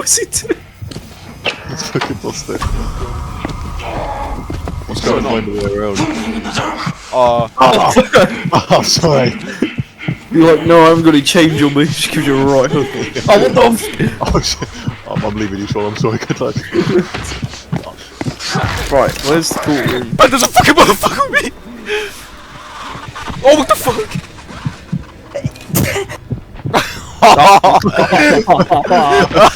What's he doing? It's fucking busted. What's going on the way around? Oh, sorry. You're like, no, I haven't got any change on me. Just gives you a right hook. Oh, what the Oh shit. I'm leaving you, Sean. I'm sorry. Good luck. Right, where's the courtroom? Man, there's a fucking motherfucker with me! Oh, what the fuck?